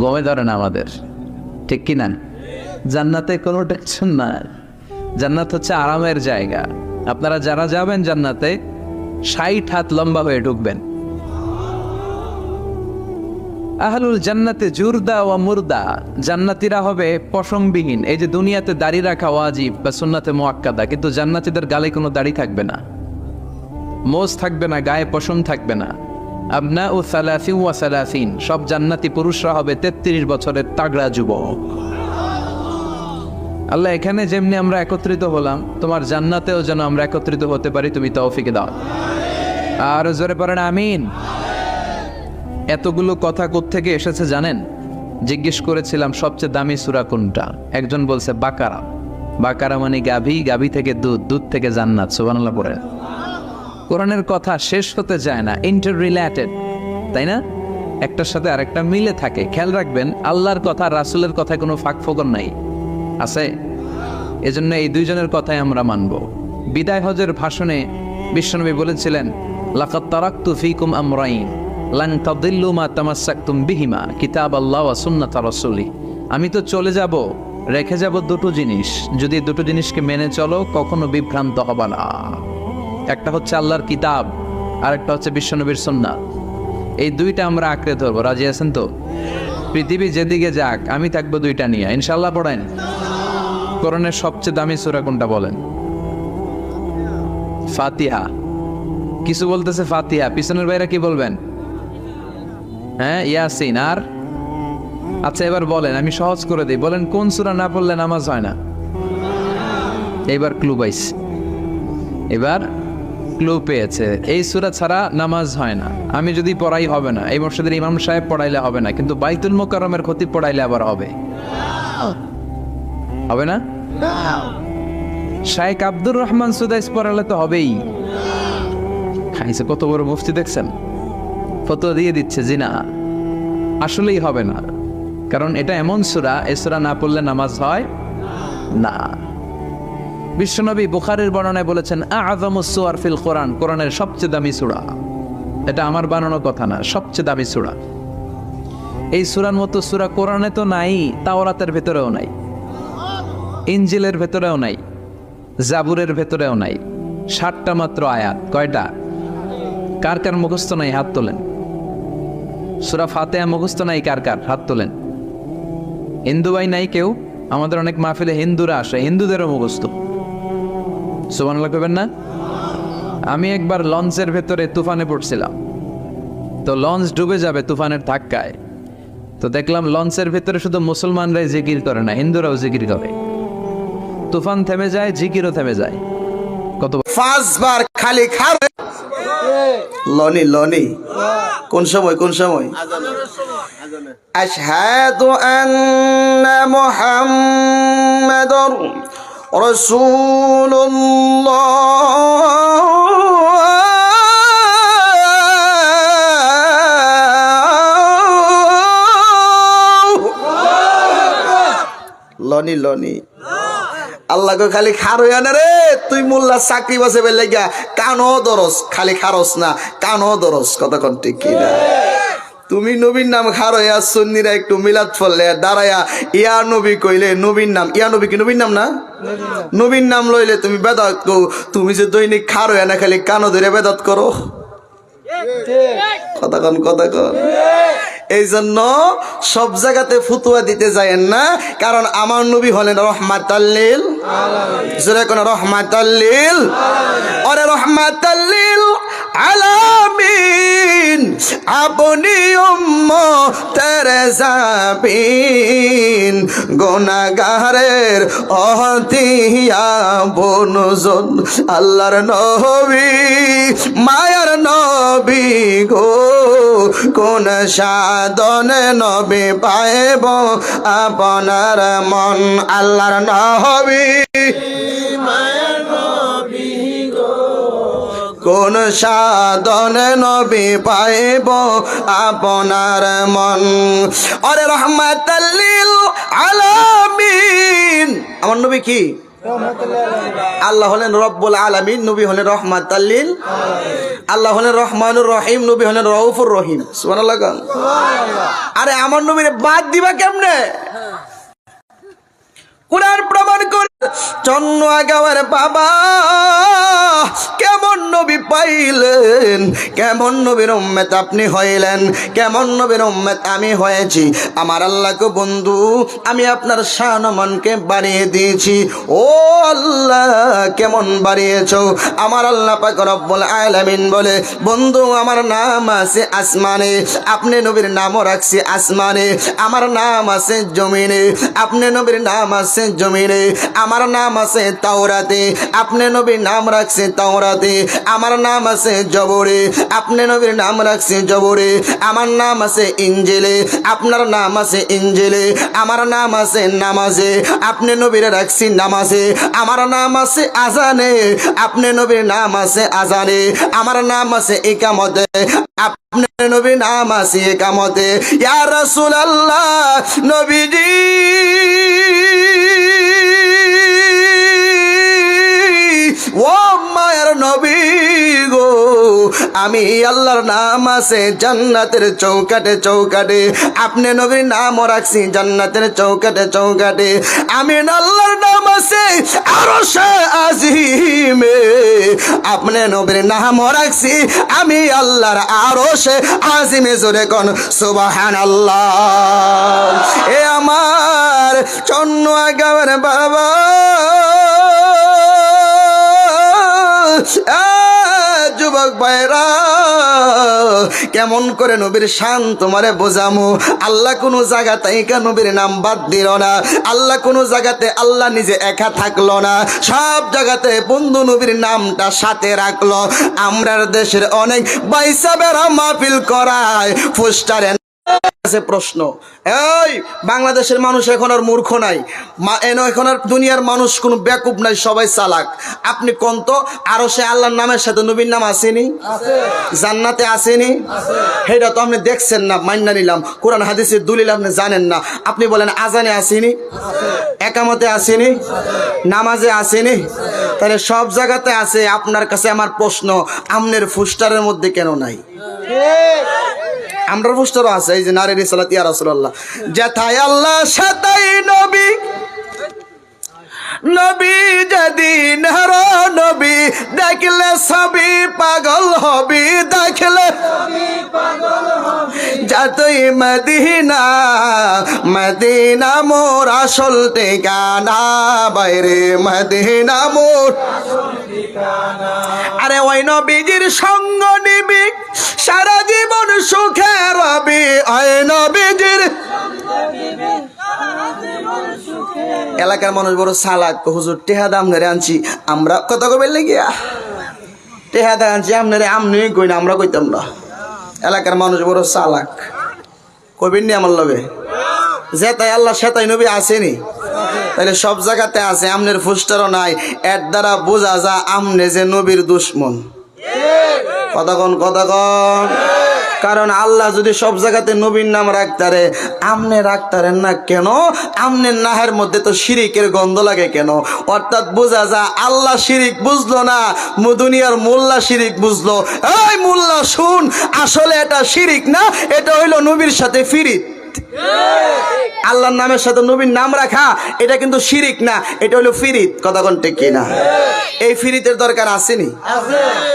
গমে ধরে না আমাদের, ঠিক কি না? জান্নাতে কোনো টেনশন নাই। জান্নাত হচ্ছে আরামের জায়গা। আপনারা যারা যাবেন জান্নাতে 60 হাত লম্বা হয়ে ঢুকবেন। আহলুল জান্নাতে জুরদা ওয়া মুরদা, জান্নাতীরা হবে পশমবিহীন। এই যে দুনিয়াতে দাড়ি রাখা ওয়াজিব বা সুন্নাতে মুআক্কাদা, কিন্তু জান্নাতীদের গালে কোনো দাড়ি থাকবে না, মোজ থাকবে না, গায়ে পশম থাকবে না। আবনাউ সালাসিন ওয়া সালাসিন, সব জান্নাতি পুরুষরা হবে 33 বছরের তাগড়া যুবক। আল্লাহ এখানে যেমনি আমরা একত্রিত হলাম, তোমার জান্নাতেও যেন আমরা একত্রিত হতে পারি, তুমি তৌফিক দাও। আর জোরে পড়েন আমিন। এতগুলো কথা কোত্থেকে এসেছে জানেন? জিজ্ঞেস করেছিলাম সবচেয়ে দামি সূরা কোনটা? একজন বলছে বাকারা। বাকারা মানে গাভী, গাভী থেকে দুধ, দুধ থেকে জান্নাত। সুবহানাল্লাহ পড়ে। কোরআনের কথা শেষ হতে যায় না, ইন্টার রিলেটেড, তাই না? একটার সাথে আরেকটা মিলে থাকে। খেয়াল রাখবেন, আল্লাহর কথা রাসূলের কথায় কোনো ফাঁক ফোকর নাই, আছে? এজন্য এই দুইজনের কথাই আমরা মানব। বিদায় হজের ভাষণে বিশ্বনবী বলেছিলেন, লাকাদ তারাকতু ফীকুম আমরাইন লান তাদিল্লু মা তামাসসাকতুম বিহিমা কিতাবাল্লাহ ওয়া সুন্নাতা রাসূলি। আমি তো চলে যাব, রেখে যাব দুটো জিনিস, যদি দুটো জিনিসকে মেনে চলো কখনো বিভ্রান্ত হবে না। একটা হচ্ছে আল্লাহর কিতাব, আর একটা হচ্ছে বিশ্বনবীর সুন্নাত। এই দুইটা আমরা আঁকড়ে ধরবো। রাজি আছেন তো? পৃথিবী যেদিকে যাক আমি থাকবো দুইটা নিয়ে, ইনশাআল্লাহ। পড়েন, কোরআনের সবচেয়ে দামি সূরা কোনটা বলেন? ফাতিহা। কিছু বলতেছে ফাতিহা, পিছনের বাইরে কি বলবেন? হ্যাঁ, ইয়াসিন। আর আচ্ছা এবার বলেন, আমি সহজ করে দিই, বলেন কোন সূরা না পড়লে নামাজ হয় না? এবার ক্লু পাইছে, এবার ক্লু পেয়েছে। এই সূরা ছাড়া নামাজ হয় না। আমি যদি পড়াই হবে না, এই মসজিদের ইমাম সাহেব পড়াইলে হবে না, কিন্তু বাইতুল মুকাররমের খতিব পড়াইলে আবার হবে। হবে না? শাইখ আব্দুর রহমান সুদাইস পড়ালে তো হবেই। খাইছে কত বড় মুফতি দেখছেন, ফতোয়া দিয়ে দিচ্ছে জি না, আসলেই হবে না। কারণ এটা এমন সূরা, এই সূরা না পড়লে নামাজ হয় না। বিশ্বনবী বুখারীর বর্ণনায় বলেছেন, আ'যামুস সুওয়ার ফিল কোরআন, কোরআনের সবচেয়ে দামি সূরা। এটা আমার বানানো কথা না, সবচেয়ে দামি সূরা। এই সূরার মতো সূরা কোরআনে তো নাই, তাওরাতের ভেতরেও নাই, ইনজিলের ভেতরেও নাই, জাবুরের ভেতরেও নাই। 60টা মাত্র আয়াত। কয়টা? কার কার মুখস্থ নাই হাত তোলেন। সূরা ফাতিহা মুখস্থ নাই কার কার? হাত তোলেন। হিন্দু ভাই নাই কেউ? আমাদের অনেক মাহফিলে হিন্দুরা আসে, হিন্দুদেরও মুখস্থ। সুবহানাল্লাহ কইবেন না? আমি একবার লঞ্চের ভেতরে তুফানে পড়ছিলাম, তো লঞ্চ ডুবে যাবে তুফানের ধাক্কায়। তো দেখলাম লঞ্চের ভেতরে শুধু মুসলমানরাই জিকির করে না, হিন্দুরাও জিকির করে। তুফান থেমে যায়, জিকিরও থেমে যায়। কত 5 বার খালি খার লনি লনি কোন সময় আশহাদু আন্না মুহাম্মাদুর রাসূলুল্লাহ। লনি আল্লাহ গো খালি খারোয়া না রে, তুই মোল্লা চাকরি বাসে বেলে গা কানও দরস, খালি খারস না কানও দরস, কতক্ষণ ঠিক কি না? তুমি নবীর নাম খারোয়া, সুন্নিরা একটু মিলাদ ফললে দাঁড়ায়া ইয়া নবী কইলে, নবীর নাম ইয়া নবী কি নবীর নাম না? নবীর নাম লইলে তুমি বেদাত কো। তুমি যে দৈনিক খারোয়া না খালি কানো ধরে বেদাত করো, কতক্ষণ এই জন্য সব জায়গাতে ফতুয়া দিতে যায়েন না, কারণ আমার নবী হলেন রহমাতাল্লিল আলামিন। জোরে কোন রহমাতাল্লিল, আরে রহমাতাল্লিল আলামিন। আপনি উম্মতের জাবিন, গুনাহগারের অহতিয়া বনজন, আল্লাহর নবী মায়ার নবী গো, কোন সাধনে নবী পাইব আপনার মন, আল্লাহর নবী মায়ার নবী গো, কোন সাধনে নবী পাইব আপনার মন। আরে রহমাতাল্লিল আলামিন, আমার নবী কি? আল্লাহ হলেন রব্বুল আলামিন, নবী হলেন রহমাতাল্লিল আলামিন। আল্লাহ হলেন রহমানুর রহিম, নবী হলেন রউফুর রহিম। সুবহানাল্লাহ। আরে আমার নবীরে বাদ দিবা কেমনে? কুরআন প্রমাণ করে। চন্ন আগাওয়ার বাবা কেমন নবী পাইলেন, কেমন নবীর উম্মত আপনি হইলেন, কেমন নবীর উম্মত আমি হয়েছি। আমার আল্লাহকে বন্ধু আমি আপনার শানমানকে বাড়িয়ে দিয়েছি। ও আল্লাহ কেমন বাড়িয়েছো? আমার আল্লাহ পাক রব্বুল আলামিন বলে, বন্ধু আমার নাম আছে আসমানে, আপনি নবীর নামও রাখছি আসমানে। আমার নাম আছে জমিনে, আপনি নবীর নাম আছে জমিনে। আমার নাম আছে তাওরাতে, আপনি নবীর নাম রাখছে তাওরাতে। আমার নাম আছে জবরে, আপনি নবীর নাম রাখছে জবরে। আমার নাম আছে ইঞ্জিলে, আপনার নাম আছে ইঞ্জিলে। আমার নাম আছে নামাজে, আপনি নবীর রাখছি নামাজে। আমার নাম আছে আজানে, আপনি নবীর নাম আছে আজানে। আমার নাম আছে ইকামতে, আপনি নবীর নাম আছে ইকামতে। ইয়া রাসূলুল্লাহ নবীজি ও মায়ের নবী গো, আমি আল্লাহর নাম আছে জান্নাতের চৌকাটে চৌকাটে, আপনি নবীর নামও রাখছি জান্নাতের চৌকাটে চৌকাটে। আমি আল্লাহর নাম আছে আরশে আজিমে, আপনি নবীর নামও রাখছি আমি আল্লাহর আরশে আজিমে। জোরে কোন সুবহানাল্লাহ। এ আমার চন্ন আগার বাবা যুবক ভাইরা, কেমন করে নবীর শান তোমারে বোঝামু? আল্লাহ কোন জায়গাতে নবীর নাম বাদ দিল না, আল্লাহ কোন জায়গাতে আল্লাহ নিজে একা থাকলো না, সব জায়গাতে বন্ধু নবীর নামটা সাথে রাখলো। আমরার দেশের অনেক বাইসাবেরা মাহফিল করায় পোস্টারে প্রশ্ন, এই বাংলাদেশের মানুষ এখন আর মূর্খ নাই, এখন আর দুনিয়ার মানুষ কোন বেকুব নাই, সবাই চালাক। আপনি কোন তো আরশে আল্লাহর নামের সাথে নবীর নাম আসেনি? জান্নাতে আসেনি? সেটা তো আপনি দেখছেন না, মান্না নিলাম। কোরআন হাদিসের দলিল আপনি জানেন না। আপনি বলেন আজানে আসেনি, একামতে আসেনি, নামাজে আসেনি, তাহলে সব জায়গাতে আছে। আপনার কাছে আমার প্রশ্ন, আমনের ফুস্টারের মধ্যে কেন নাই? আমরা পোস্টারও আছে, এই যে নারী রিসালাত ইয়া রাসূলুল্লাহ, যেথায় আল্লাহ সেথায় নবী, নবী যেদিন হর নবী, দেখলে সবই পাগল হবি, দেখলে যতই মদিনা মদিনা মোর আসল ঠিকানা বাইরে মদিনা মোর আরে ওই নবীজির সঙ্গ নিবি সারা জীবন সুখে রবি ওই নবীজির এলাকার মানুষ বড় চালাক হুজুর টেহা দাম ধরে আনছি আমরা কত কবে লেগিয়া টেহা দাম আনছি আপনারে আমনি কই না আমরা কইতাম না এলাকার মানুষ বড় চালাক কবির নি আমার লবে যে তাই আল্লাহ সে তাই নবী আসেনি তাহলে সব জায়গাতে আছে আমনের ফুস্টারও নাই এর দ্বারা বোঝা যা আমনে যে নবীর দুশ্মন কতক্ষণ কারণ আল্লাহ যদি সব জায়গাতে নবীর নাম রাখতারে আমনে রাখতারেন না কেন আমনের নাহের মধ্যে তো শিরিকের গন্ধ লাগে কেন অর্থাৎ বোঝা যা আল্লাহ শিরিক বুঝলো না দুনিয়ার মোল্লা শিরিক বুঝলো এই মোল্লা শুন আসলে এটা শিরিক না এটা হইলো নবীর সাথে ফিরিত আল্লাহর নামের সাথে নবীর নাম রাখা এটা কিন্তু শিরিক না এটা হলো ফিরিত কথা কোনটা কি না এই ফিরিতের দরকার আসেনি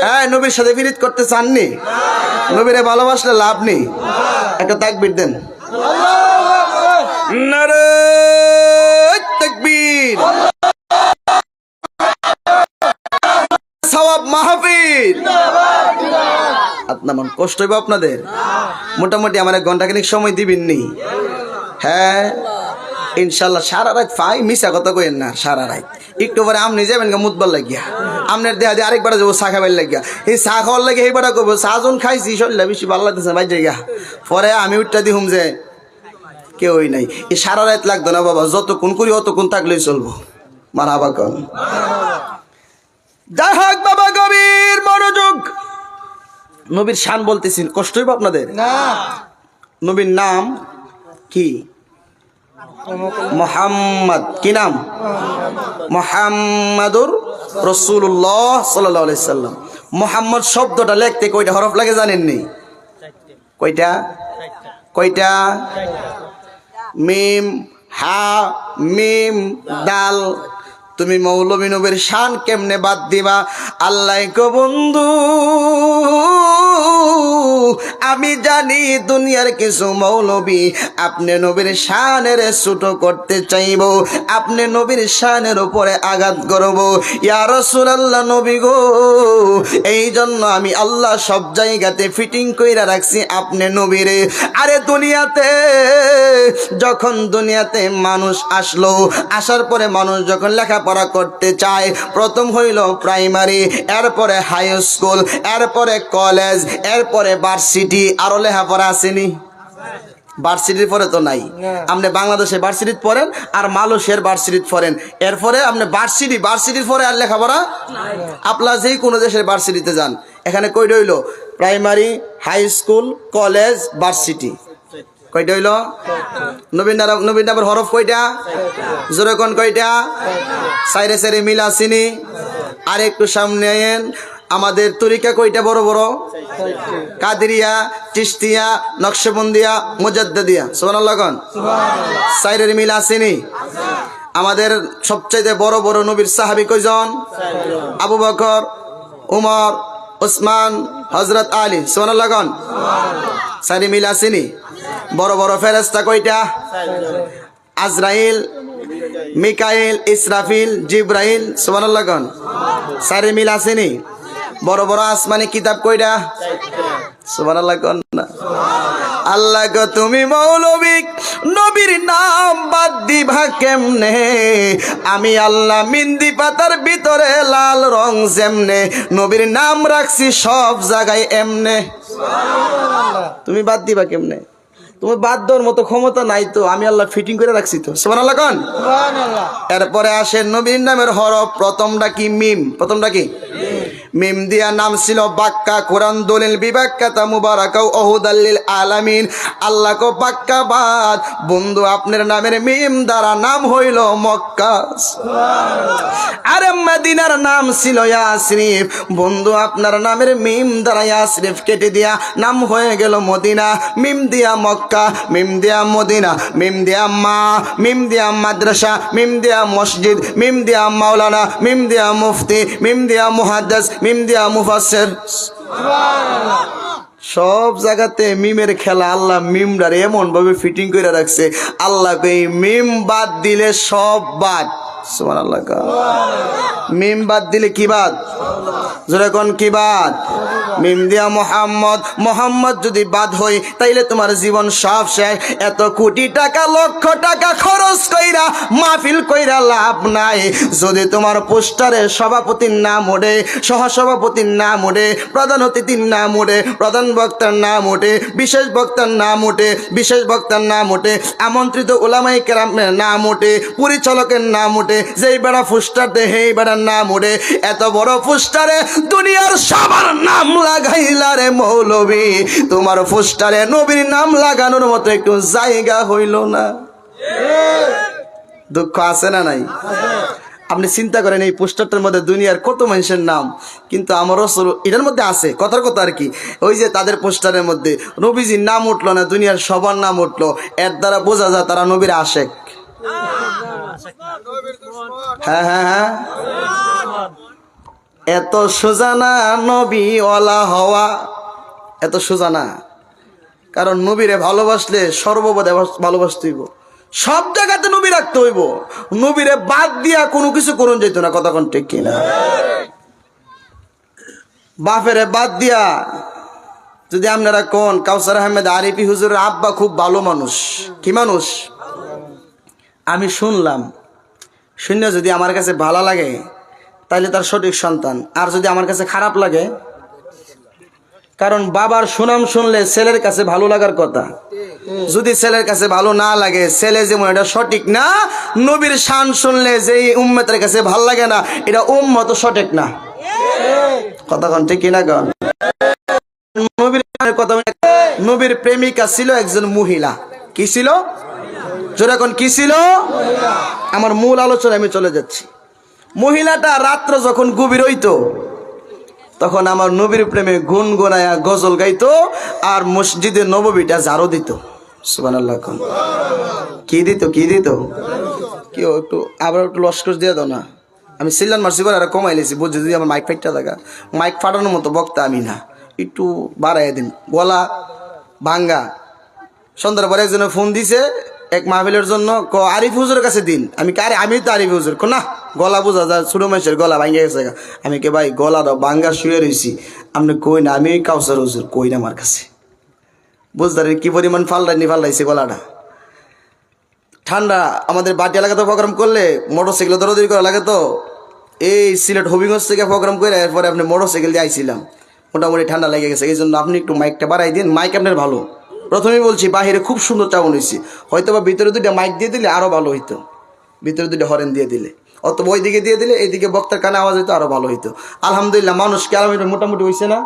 হ্যাঁ নবীর সাথে ফিরিত করতে চাননি নবীরে ভালোবাসলে লাভ নেই একটা তাকবীর দেন নারে তাকবীর সওয়াব মাহফিল আপনার মন কষ্ট হইব আপনাদের মোটামুটি আমার 1 ঘন্টা খানিক সময় দিবেন নি হ্যাঁ ইনশাল্লাহ সারা রাত পাই মিশা কথা কইেন না সারা রাত একটু পরে আমনি যাবেন গা মুতবার লাগিয়া আমনের দেহা দিয়ে আরেকবার যাবো চা খাবার লাগিয়া এই চা খাওয়ার লাগে এইবার করবো চা যখন খাইছি শরীরটা বেশি ভালো লাগতেছে ভাই জায়গা পরে আমি উঠটা দিহুম যে কেউই নাই এই সারা রাত লাগতো না বাবা যতক্ষণ করি অতক্ষণ থাকলেই চলবো মারহাবা কন যাই হোক বাবা গভীর মনোযোগ নবীর শান বলতেছেন কষ্ট হইব আপনাদের না নবীর নাম কি মুহাম্মদ কি নাম মুহাম্মাদুর রাসূলুল্লাহ সাল্লাল্লাহু আলাইহি সাল্লাম মুহাম্মদ শব্দটা লিখতে কয়টা হরফ লাগে জানেন নি কয়টা মিম হা মিম দাল তুমি মৌলবী নবীর শান কেমনে বাদ দিবা আল্লাহ কো বন্ধু আমি জানি দুনিয়ার কিছু মৌলবী আপনি নবীর শানের ছোট করতে চাইব আপনি নবীর শানের উপরে আঘাত করব ইয়া রাসূলুল্লাহ নবী গো এই জন্য আমি আল্লাহ সব জায়গাতে ফিটিং কইরা রাখছি আপনি নবীরে আরে যখন দুনিয়াতে মানুষ আসলো আসার পরে মানুষ যখন লেখাপড়া করতে চায় প্রথম হইল প্রাইমারি এরপরে হাই স্কুল এরপরে কলেজ এরপরে ভার্সিটি আরো লেখাপড়া আসেনি ভার্সিটির পরে তো নাই আপনি বাংলাদেশে ভার্সিটি পড়েন আর মালয়েশিয়ার ভার্সিটি পড়েন এরপরে আপনি ভার্সিটির পরে আর লেখাপড়া আপনার যেই কোনো দেশের ভার্সিটিতে যান এখানে কয়টা হইল primary high school college varsity কয়টা হইল নবীন নামের হরফ কয়টা জোরে কোন কয়টা সাইরে সাইরে মিল আসেনি আর একটু সামনে আইন আমাদের তরিকা কয়টা বড় বড় কাদেরিয়া চিশতিয়া নকশবন্দিয়া মুজাদ্দিদিয়া সুবহানাল্লাহ কোন সাইরের মিল আসেনি আমাদের সবচেয়ে বড় বড় নবীর সাহাবী কয়জন আবু বকর উমর উসমান হযরত আলী সুবহানাল্লাহ কোন সাইরে মিল আসেনি বড় বড় ফেরেশতা কয়টা আজরাইল মিকাইল ইসরাফিল জিব্রাইল সুবহানাল্লাহ কোন সাইরে মিল আসেনি বড় বড় আসমানি কিতাব কয়টা সুবহানাল্লাহ কোন না আল্লাহ গো তুমি মৌলবী নবীর নাম বাদ দিবা কেমনে আমি আল্লাহ মিন্দি পাতার ভিতরে লাল রং যেমনে নবীর নাম রাখছি সব জায়গায় এমনে তুমি বাদ দিবা কেমনে তুমি বাদ দেওয়ার মতো ক্ষমতা নাই তো আমি আল্লাহ ফিটিং করে রাখছি তো সুবহানাল্লাহ কোন সুবহানাল্লাহ এরপরে আসে নবীর নামের হরফ প্রথমটা কি মিম মিম দিয়া নাম ছিল বাক্কা কোরআন দলিল বিবাক্কাতা মুবারাকা ওহুদাল্লিল আলামিন আল্লাহ কো বাক্কা বাদ বন্ধু আপনার নামের মিম দ্বারা নাম হইল মক্কা সুবহানাল্লাহ আরে মদিনার নাম ছিল ইয়াসরিফ বন্ধু আপনার নামের মিম দ্বারা ইয়াসরিফ কেটে দিয়া নাম হয়ে গেল মদিনা মিম দিয়া মক্কা মিম দিয়া মদিনা মিম দিয়া মা মিম দিয়া মাদ্রাসা মিম দিয়া মসজিদ মিম দিয়া মাওলানা মিম দিয়া মুফতি মিম দিয়া মুহাদ্দিস মিম দিয়া মুফাসসির সুবহানাল্লাহ সব জায়গাতে মিমের খেলা। আল্লাহ মিমটার এমন ভাবে ফিটিং করে রাখছে, আল্লাহ এই মিম বাদ দিলে সব বাদ। সুবহানাল্লাহ। মিম বাদ দিলে কি বাদ? জোরে কোন কি বাদ? মিম দিয়া মোহাম্মদ, মোহাম্মদ যদি বাদ হই তাইলে তোমার জীবন সব শেষ। এত কোটি টাকা লক্ষ টাকা খরচ কইরা মাহফিল কইরা লাভ নাই যদি তোমার পোস্টারে সভাপতির নাম ওঠে, সহসভাপতির নাম ওঠে, প্রধান অতিথির নাম ওঠে, প্রধান বক্তার নাম ওঠে, বিশেষ বক্তার নাম ওঠে, বিশেষ বক্তার নাম ওঠে, আমন্ত্রিত ওলামায়ে কেরামের নাম ওঠে, পরিচালকের নাম ওঠে, যেই বেড়া পোস্টার দে সেই বেড়ার নাম ওঠে। এত বড় পোস্টারে দুনিয়ার সবার নাম লাগাইলা রে মৌলবী, তোমার পোস্টারে নবীর নাম লাগানোর মতো একটু জায়গা হইল না? দুঃখ আছে না নাই? আপনি চিন্তা করেন এই পোস্টারটার মধ্যে দুনিয়ার কত মানুষের নাম, কিন্তু আমার রাসূল এটার মধ্যে আছে। কথার কথা আর কি, ওই যে তাদের পোস্টারের মধ্যে নবীজির নাম উঠলো না, দুনিয়ার সবার নাম উঠলো। এর দ্বারা বোঝা যায় তারা নবীর আশেক। হ্যাঁ হ্যাঁ হ্যাঁ, এত সোজা না নবী ওয়ালা হওয়া, এত সোজা না। কারণ নবীরে ভালোবাসলে সর্বপদে ভালোবাসতে হইব, সব জায়গাতে নবী রাখতে হইব। নবীরে বাদ দিয়া কোনো কিছু করুন যেত না। কথা কোন ঠিক কিনা? বাপেরে বাদ দিয়া যদি আপনারা কোন কাউসার আহমেদ আরিফি হুজুরের আব্বা খুব ভালো মানুষ, কি মানুষ আমি শুনলাম, শুনে যদি আমার কাছে ভালো লাগে তাহলে তার সঠিক সন্তান, আর যদি আমার কাছে খারাপ লাগে, কারণ বাবার সুনাম শুনলে ছেলের কাছে ভালো লাগার কথা। যদি ছেলের কাছে ভালো না লাগে, ছেলে যেমন এটা সঠিক না, নবীর শান শুনলে যেই উম্মতের কাছে ভালো লাগে না, এটা উম্মত সঠিক না। কথা কোন ঠিক কিনা? কোন নবীর কথা, নবীর প্রেমিকা ছিল একজন মহিলা। কি ছিল? জোরে কোন কি ছিল? আমার মূল আলোচনা আমি চলে যাচ্ছি। মহিলাটা রাত্র যখন গভীর হইতো তখন আমার নবীর প্রেমে গুনগুনায়া গজল গাইতো আর মসজিদে নববীটা ঝাড়ু দিত। সুবহানাল্লাহ। কি দিত? কি দিত? কেউ একটু আবার একটু লস্কর দিয়ে দাও না। আমি সিলান মারছি আর কমাই লেছি, বুঝছি যদি আমার মাইক ফাইটটা থাকা, মাইক ফাটানোর মতো বক্তা আমি না, একটু বাড়াই দিন, গলা ভাঙ্গা। সন্ধ্যার পরে একজনে ফোন দিছে এক মাহফিলের জন্য, আরিফ হুজুরের কাছে দিন। আমি কে? আমি তো আরিফ হুজুর। না, গলা বোঝা যায়, ছোট মানুষের গলা ভাঙ্গা গেছে। আমি কে? ভাই গলাটা ভাঙ্গা শুয়ে রয়েছি, আপনি কই না? আমি কাউসার হুজুর, কই না আমার কাছে। বুঝতে কি পরিমাণ ফাল্লাইছে গলাটা। ঠান্ডা, আমাদের বাটি এলাকাতে প্রোগ্রাম করলে মোটরসাইকেল দৌড়াদৌড়ি করা লাগে, তো এই সিলেট হবিগঞ্জ থেকে প্রোগ্রাম করে এরপরে আপনি মোটরসাইকেল দিয়ে আইছিলাম, মোটামুটি ঠান্ডা লেগে গেছে। এই জন্য আপনি একটু মাইকটা বাড়াই দিন। মাইক আপনার ভালো, প্রথমেই বলছি, বাহিরে খুব সুন্দর চাউন হয়েছে, হয়তো বা ভিতরে দুইটা মাইক দিয়ে দিলে আরো ভালো হইতো, ভিতরে দুইটা হরেন দিয়ে দিলে, অথবা ওই দিকে দিয়ে দিলে এইদিকে বক্তার কানে আওয়াজ হইতো, আরো ভালো হইতো। আলহামদুলিল্লাহ, মানুষকে আলহামদুলিল্লাহ মোটামুটি হয়েছে না?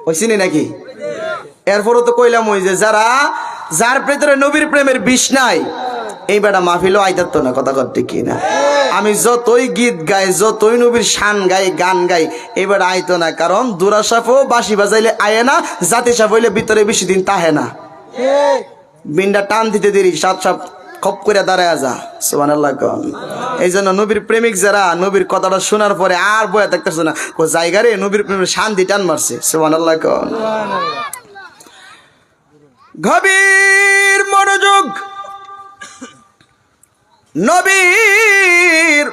হয়েছে নাকি? এরপরও তো কইলাম ওই যে যার ভেতরে নবীর প্রেমের বিষ নাই, এই বেটা মাহফিলও আইতাত না। কথা করতে কি না? আমি যতই গীত গাই, যতই নবীর শান গাই, গান গাই, এই বেটা আইতো না। কারণ দুরা সাফও বাঁশি বাজাইলে আয়ে না, জাতি সাফ হইলে ভিতরে বেশি দিন তাহে না। বিনটা টান দিতে দেরি, সাত সাপ খপ করে দাঁড়ায় যা। সুবহানাল্লাহ। এই জন্য নবীর প্রেমিক যারা নবীর কথাটা শোনার পরে আর বয়া থাকতেছে না, ও জায়গারে নবীর প্রেমের শান্তি টান মারছে। সুবহানাল্লাহ। গভীর মনোযোগ। নবীর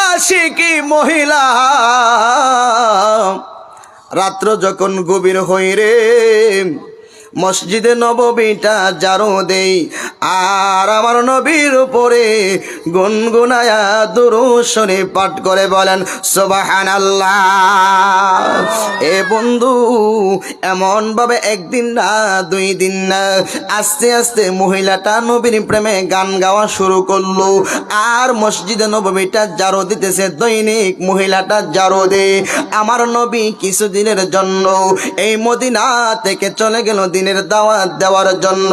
আশিকি মহিলা রাত্র যখন গভীর হই রে, মসজিদে নববীটা জারো দেই, আর আমার নবীর উপরে গুনগুনায়া দুরূদ শরীফ পাঠ করে বলেন সুবহানাল্লাহ। এ বন্ধু, এমন ভাবে একদিন না, দুই দিন না, আস্তে আস্তে মহিলাটা নবীর প্রেমে গান গাওয়া শুরু করলো, আর মসজিদে নববীটা জারো দিতেছে। দৈনিক মহিলাটা জারো দে। আমার নবী কিছুদিনের জন্য এই মদিনা থেকে চলে গেল দিনের দাওয়াত দেওয়ার জন্য।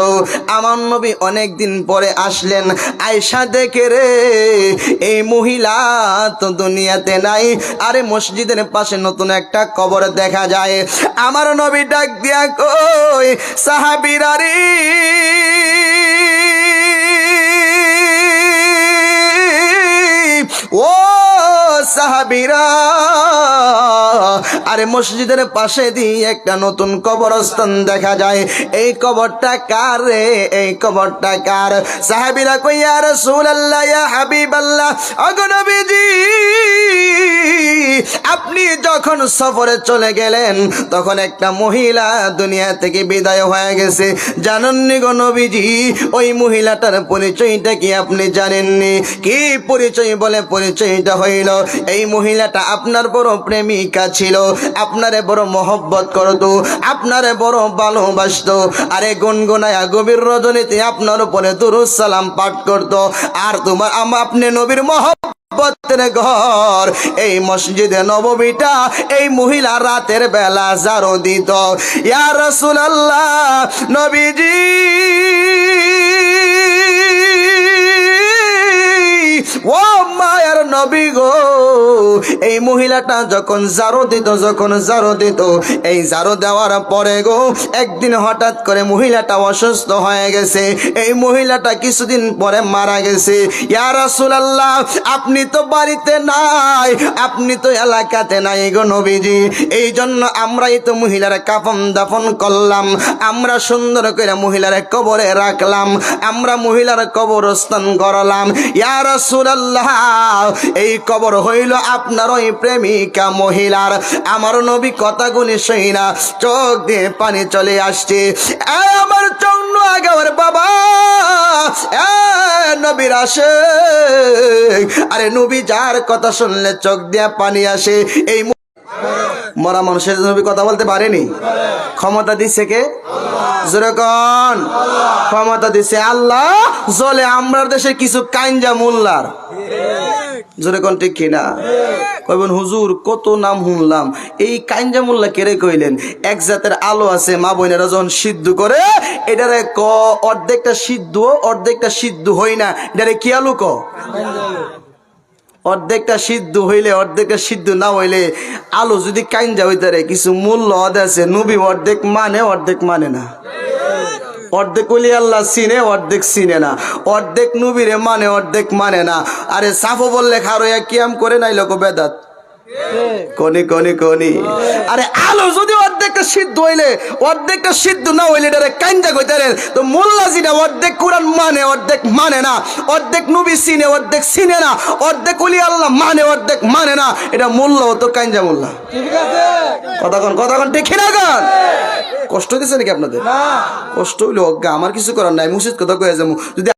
আমার নবী অনেক দিন পরে আসলেন, আয়েশা দেখে রে এই মহিলা তো দুনিয়াতে নাই। আরে মসজিদের পাশে নতুন একটা কবর দেখা যায়। আমার নবী ডাক দিয়া কই, সাহাবীরা রে, ও সাহাবীরা, আরে মসজিদের পাশে দিয়ে একটা নতুন কবরস্থান দেখা যায়। এই কবরটা কার রে? এই কবরটা কার? সাহাবীরা কই ইয়া রাসূলুল্লাহ, ইয়া হাবিবাল্লাহ, ওগো নবীজি, আপনি যখন সফরে চলে গেলেন তখন একটা মহিলা দুনিয়া থেকে বিদায় হয়ে গেছে। জানেননি গো নবীজি? ওই মহিলাটার পরিচয়টা কি আপনি জানেননি? কি পরিচয়? বলে পরিচয়টা হইল এই মহিলাটা আপনার বড় প্রেমিকা ছিল, আপনারে বড় মহব্বত করত, আপনারে বড় ভালোবাসতো। আরে গুনগুনায়া গভীর রজনীতে আপনার উপরে দুরূদ সালাম পাঠ করত। আর তোমার আপনি নবীর মহব্বতের ঘর এই মসজিদে নববীটা এই মহিলা রাতের বেলা ঝাড়ু দিত। ইয়া রাসূলুল্লাহ, নবীজি, ও মায়ের নবী গো, এই মহিলাটা যখন ঝাড়ু দিত, এই ঝাড়ু দেওয়ার পরে গো একদিন হঠাৎ করে মহিলাটা অসুস্থ হয়ে গেছে। এই মহিলাটা কিছুদিন পরে মারা গেছে। ইয়া রাসূলুল্লাহ, আপনি তো বাড়িতে নাই, আপনি তো এলাকাতে নাই গো নবীজি। এই জন্য আমরাই তো মহিলার কাফন দাফন করলাম, আমরা সুন্দর করে মহিলার কবরে রাখলাম, আমরা মহিলার কবরস্থান করলাম। ইয়া রাসূলুল্লাহ, এই কবর হইল আপনার ওই প্রেমিকা মহিলার। আমার নবী কথাগুলি শুনা চোখ দিয়ে পানি চলে আসছে। আমার চন্ন আগার বাবা, নবীর আসে। আরে নবী যার কথা শুনলে চোখ দিয়ে পানি আসে। এই মরা মানুষের নবী কথা বলতে পারেনি। ক্ষমতা দিচ্ছে কে? জোরে কোন? ক্ষমতা দিচ্ছে আল্লাহ। জলে আমরা দেশে কিছু কাইঞ্জা মোল্লার, জোরে কোন ঠিক কিনা? কইবেন হুজুর কত নাম শুনলাম, এই কাইঞ্জা মোল্লা কেড়ে কইলেন? এক জাতের আলো আছে, মা বোনেরা যখন সিদ্ধ করে এটারে ক অর্ধেকটা সিদ্ধ হই না, এটারে কি আলু ক? অর্ধেকটা সিদ্ধ হইলে অর্ধেকটা সিদ্ধ না হইলে আলো যদি কাইঞ্জা হইতারে কিছু মূল্য আছে। নবী অর্ধেক মানে না। অর্ধেক ওলি আল্লাহ চিনে, অর্ধেক চিনে না। অর্ধেক নবীরে মানে, অর্ধেক মানে না। আরে সাফো বললে খারোয়া কিয়াম করে নাই লোক বেদাত কনি। আরে আলো যদি অর্ধেকটা সিদ্ধ হইলে অর্ধেকটা সিদ্ধ না হইলে এটারে কাইঞ্জা কইতারেন তো মোল্লা জিনা অর্ধেক কোরআন মানে, অর্ধেক মানে না। অর্ধেক নবী চিনে, অর্ধেক চিনে না। অর্ধেক ওলি আল্লাহ মানে, অর্ধেক মানে না। এটা মোল্লা তো কাইঞ্জা মোল্লা। কথা কন ঠিক না? গান কষ্ট দিচ্ছে নাকি আপনাদের? কষ্ট হইলো আমার কিছু করার নাই। মুর্শিদ কথা কয়ে যাবো যদি